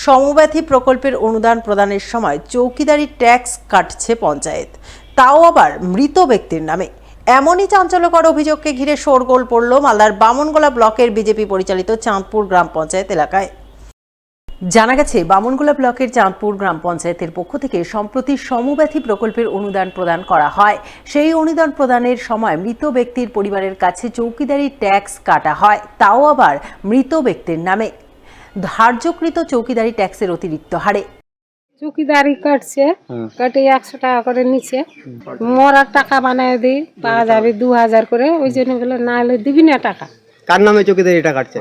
সমব্যথী প্রকল্পের অনুদান প্রদানের সময় চৌকিদারি ট্যাক্স কাটছে পঞ্চায়েত, তাও আবার মৃত ব্যক্তির নামে। এমনই চাঞ্চল্যকর অভিযোগকে ঘিরে শোরগোল পড়ল মালদার বামনগোলা ব্লকের বিজেপি পরিচালিত চাঁদপুর গ্রাম পঞ্চায়েত এলাকায়। জানা গেছে, বামনগোলা ব্লকের চাঁদপুর গ্রাম পঞ্চায়েতের পক্ষ থেকে সম্প্রতি সমব্যথী প্রকল্পের অনুদান প্রদান করা হয়। সেই অনুদান প্রদানের সময় মৃত ব্যক্তির পরিবারের কাছে চৌকিদারি ট্যাক্স কাটা হয়, তাও আবার মৃত ব্যক্তির নামে, ধার্যকৃত চৌকিদারি ট্যাক্সের অতিরিক্ত হারে। চৌকিদারি কাটছে, কাটে 100 টাকা করে নিচ্ছে। মরার টাকা বানায় দিই, পাওয়া যাবে 2000 করে। ওই জন্য বলে না হলে দিবি না টাকা। কার নামে চৌকিদারি এটা কাটছে?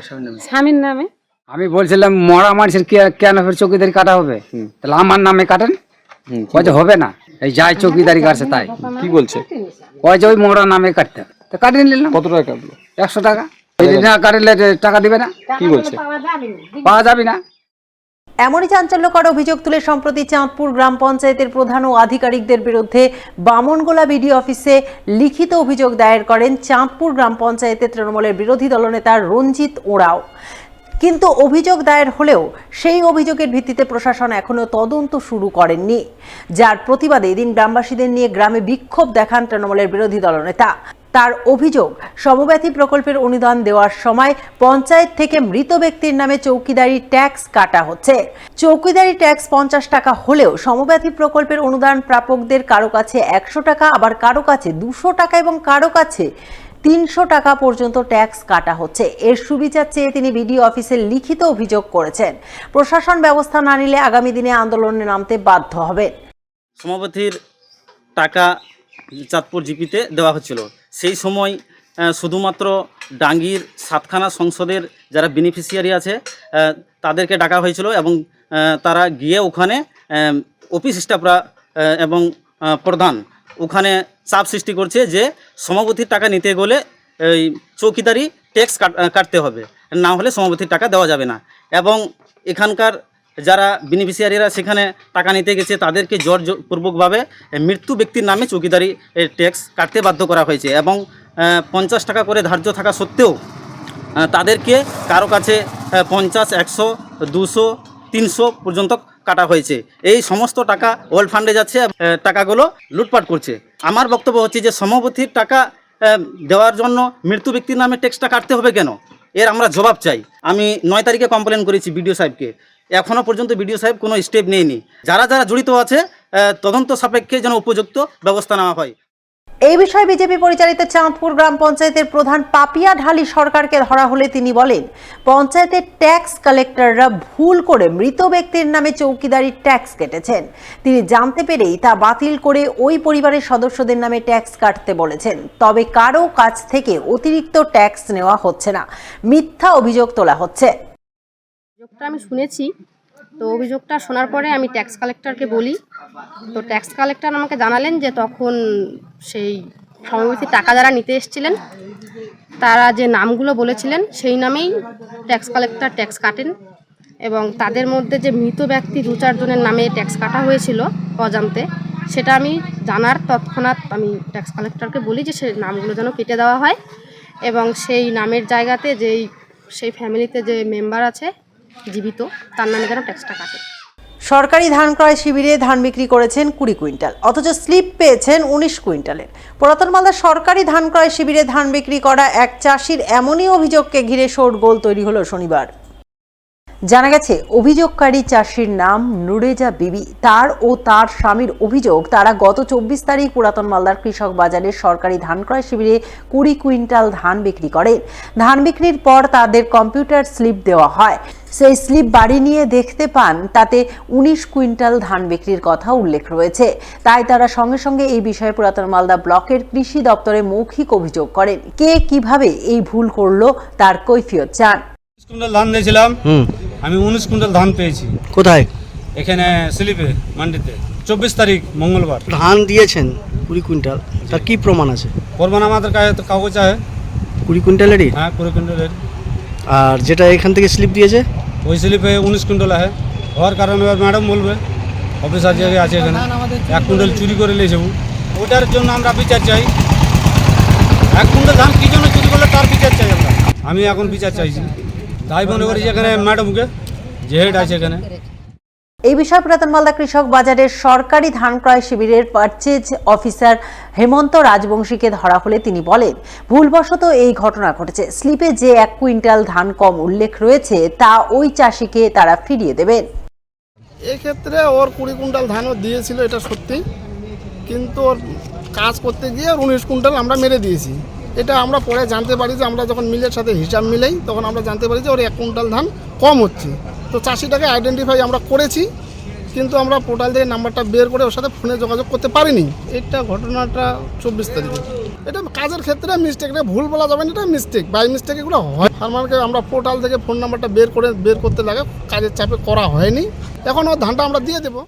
স্বামীর নামে। আমি বলছিলাম মরা মানুষের কেন ফের চৌকিদারি কাটা হবে, তাহলে আমার নামে কাটেন। কয়ে হবে না, এই যাই চৌকিদারি কাটছে তাই। কি বলছে? কয়ে যে ওই মরা নামে কাটতে হবে, তো কাটিয়ে নিলাম। কত টাকা কাটলো? 100 টাকা। যদি না কাটলে টাকা দিবে না। কি বলছে? পাওয়া যাবে না। এমনই চাঞ্চল্যকর অভিযোগ তুলে সম্প্রতি চাঁদপুর গ্রাম পঞ্চায়েতের প্রধান ও আধিকারিকদের বিরুদ্ধে বামনগোলা বিডিও অফিসে লিখিত অভিযোগ দায়ের করেন চাঁদপুর গ্রাম পঞ্চায়েতের তৃণমূলের বিরোধী দলনেতা রঞ্জিত ওরাও। কিন্তু অভিযোগ দায়ের হলেও সেই অভিযোগের ভিত্তিতে প্রশাসন এখনো তদন্ত শুরু করেননি, যার প্রতিবাদে এদিন গ্রামবাসীদের নিয়ে গ্রামে বিক্ষোভ দেখান তৃণমূলের বিরোধী দলনেতা। তার অভিযোগ, সমব্যথী প্রকল্পের অনুদান দেওয়ার সময় পঞ্চায়েত থেকে মৃত ব্যক্তির নামে চৌকিদারি ট্যাক্স কাটা হচ্ছে। চৌকিদারি ট্যাক্স 50 টাকা হলেও সমব্যথী প্রকল্পের অনুদান প্রাপকদের কারো কাছে 100 টাকা, আবার কারো কাছে 200 টাকা এবং কারো কাছে 300 টাকা পর্যন্ত ট্যাক্স কাটা হচ্ছে। এর সুবিচার চেয়ে তিনি বিডিও অফিসে লিখিত অভিযোগ করেছেন। প্রশাসন ব্যবস্থা না নিলে আগামী দিনে আন্দোলনে নামতে বাধ্য হবে। সমব্যথীর টাকা চাঁদপুর জিপিতে দেওয়া হচ্ছিল। সেই সময় শুধুমাত্র ডাঙ্গির 7খানা সংসদের যারা বেনিফিশিয়ারি আছে তাদেরকে ডাকা হয়েছিল এবং তারা গিয়ে ওখানে অফিস স্টাফরা এবং প্রধান ওখানে চাপ সৃষ্টি করছে যে সমব্যথীর টাকা নিতে গেলে এই চৌকিদারি ট্যাক্স কাটতে হবে, না হলে সমব্যথীর টাকা দেওয়া যাবে না। এবং এখানকার যারা বেনিফিশিয়ারিরা সেখানে টাকা নিতে গেছে তাদেরকে জোরপূর্বকভাবে মৃত্যু ব্যক্তির নামে চৌকিদারি ট্যাক্স কাটতে বাধ্য করা হয়েছে এবং 50 টাকা করে ধার্য থাকা সত্ত্বেও তাদেরকে কারো কাছে 50, 100, 200, 300 পর্যন্ত কাটা হয়েছে। এই সমস্ত টাকা ওয়ার্ল্ড ফান্ডে যাচ্ছে, টাকাগুলো লুটপাট করছে। আমার বক্তব্য হচ্ছে যে সমব্যথীর টাকা দেওয়ার জন্য মৃত্যু ব্যক্তির নামে ট্যাক্সটা কাটতে হবে কেন, এর আমরা জবাব চাই। আমি 9 তারিখে কমপ্লেন করেছি বিডিও সাহেবকে, এখনও পর্যন্ত বিডিও সাহেব কোনো স্টেপ নেয়নি। যারা যারা জড়িত আছে তদন্ত সাপেক্ষে যেন উপযুক্ত ব্যবস্থা নেওয়া হয়। এই বিষয়ে বিজেপি পরিচালিত চাঁদপুর গ্রাম পঞ্চায়েতের প্রধান পাপিয়া ঢালি সরকারকে ধরা হলে তিনি বলেন, পঞ্চায়েতের ট্যাক্স কালেক্টররা ভুল করে মৃত ব্যক্তির নামে চৌকিদারি ট্যাক্স কেটেছেন। তিনি জানতে পেরেই তা বাতিল করে ওই পরিবারের সদস্যদের নামে ট্যাক্স কাটতে বলেছেন। তবে কারো কাছ থেকে অতিরিক্ত ট্যাক্স নেওয়া হচ্ছে না, মিথ্যা অভিযোগ তোলা হচ্ছে। অভিযোগটা আমি শুনেছি, তো অভিযোগটা শোনার পরে আমি ট্যাক্স কালেক্টরকে বলি, তো ট্যাক্স কালেক্টর আমাকে জানালেন যে তখন সেই সমব্যথী টাকা যারা নিতে এসেছিলেন তারা যে নামগুলো বলেছিলেন সেই নামেই ট্যাক্স কালেক্টর ট্যাক্স কাটেন এবং তাদের মধ্যে যে মৃত ব্যক্তি 2-4 জনের নামে ট্যাক্স কাটা হয়েছিল অজান্তে, সেটা আমি জানার তৎক্ষণাৎ আমি ট্যাক্স কালেক্টরকে বলি যে সেই নামগুলো যেন কেটে দেওয়া হয় এবং সেই নামের জায়গাতে সেই ফ্যামিলিতে যে মেম্বার আছে জীবিত তার নামে যেন ট্যাক্সটা কাটে। সরকারি ধান ক্রয় শিবিরে ধান বিক্রি করেছেন 20 কুইন্টাল, অথচ স্লিপ পেয়েছেন 19 কুইন্টালের। পুরাতন মালদার সরকারি ধান ক্রয় শিবিরে ধান বিক্রি করা এক চাষির এমনই অভিযোগকে ঘিরে শোরগোল তৈরি হলো শনিবার। জানা গেছে, অভিযোগকারী চাষির নাম নুরেজা বিবি। তার ও তার স্বামীর অভিযোগ, তারা গত 24 তারিখ পুরাতন মালদার কৃষক বাজারের সরকারি ধান ক্রয় শিবিরে 20 কুইন্টাল ধান বিক্রি করেন। ধান বিক্রির পর তাদের কম্পিউটার স্লিপ দেওয়া হয়। সেই স্লিপ বাড়ি নিয়ে দেখতে পান তাতে 19 কুইন্টাল ধান বিক্রির কথা উল্লেখ রয়েছে। তাই তারা সঙ্গে সঙ্গে এই বিষয়ে পুরাতন মালদা ব্লকের কৃষি দপ্তরে মৌখিক অভিযোগ করেন। কে কিভাবে এই ভুল করলো তার কৈফিয়ত চান। 19 কুইন্টাল ধান দিয়েছিলাম, আমি 19 কুইন্টাল ধান পেয়েছি। কোথায়? এখানে স্লিপে মান্ডিতে 24 তারিখ মঙ্গলবার। ধান দিয়েছেন 20 কুইন্টাল, তার কি প্রমাণ আছে? প্রমাণ আমাদের কাছে তো কাগজ আছে 20 কুইন্টালেরই। হ্যাঁ, 20 কুইন্টালের। আর যেটা এখান থেকে স্লিপ দিয়েছে ওই স্লিপে 19 কুইন্টাল আছে। হওয়ার কারণে এবার ম্যাডাম বলবে, অফিসার যে আছে এখানে 1 কুইন্টাল চুরি করে নিয়েছে, ওটার জন্য আমরা বিচার চাই। 1 কুইন্টাল ধান কী জন্য চুরি করলে তার বিচার চাই আমি এখন বিচার চাইছি। তাই মনে করি এখানে ম্যাডামকে যে হেড আছে এখানে। এই বিষয়ে পুরাতন মালদা কৃষক বাজারের সরকারি ধান ক্রয় শিবিরের পারচেজ অফিসার হেমন্ত রাজবংশীকে ধরা হলে তিনি বলেন, ভুলবশত এই ঘটনা ঘটেছে। স্লিপে যে 1 কুইন্টাল ধান কম উল্লেখ রয়েছে তা ওই চাষিকে তারা ফিরিয়ে দেবেন। এক্ষেত্রে ওর 20 কুইন্টাল ধানও দিয়েছিল, এটা সত্যি, কিন্তু ওর কাজ করতে গিয়ে ওর 19 কুইন্টাল আমরা মেরে দিয়েছি। এটা আমরা পরে জানতে পারি যে আমরা যখন মিলের সাথে হিসাব মিলাই তখন আমরা জানতে পারি যে ওর 1 কুইন্টাল ধান কম হচ্ছে। তো চাষিটাকে আইডেন্টিফাই আমরা করেছি, কিন্তু আমরা পোর্টাল থেকে নাম্বারটা বের করে ওর সাথে ফোনে যোগাযোগ করতে পারিনি। এটা ঘটনাটা 24 তারিখে। এটা কাজের ক্ষেত্রে মিস্টেক, এটা ভুল বলা যাবে না, এটা মিস্টেক, বাই মিস্টেক এগুলো হয়। ফার্মারকে আমরা পোর্টাল থেকে ফোন নাম্বারটা বের করতে লাগে, কাজের চাপে করা হয়নি। এখন ওর ধানটা আমরা দিয়ে দেবো।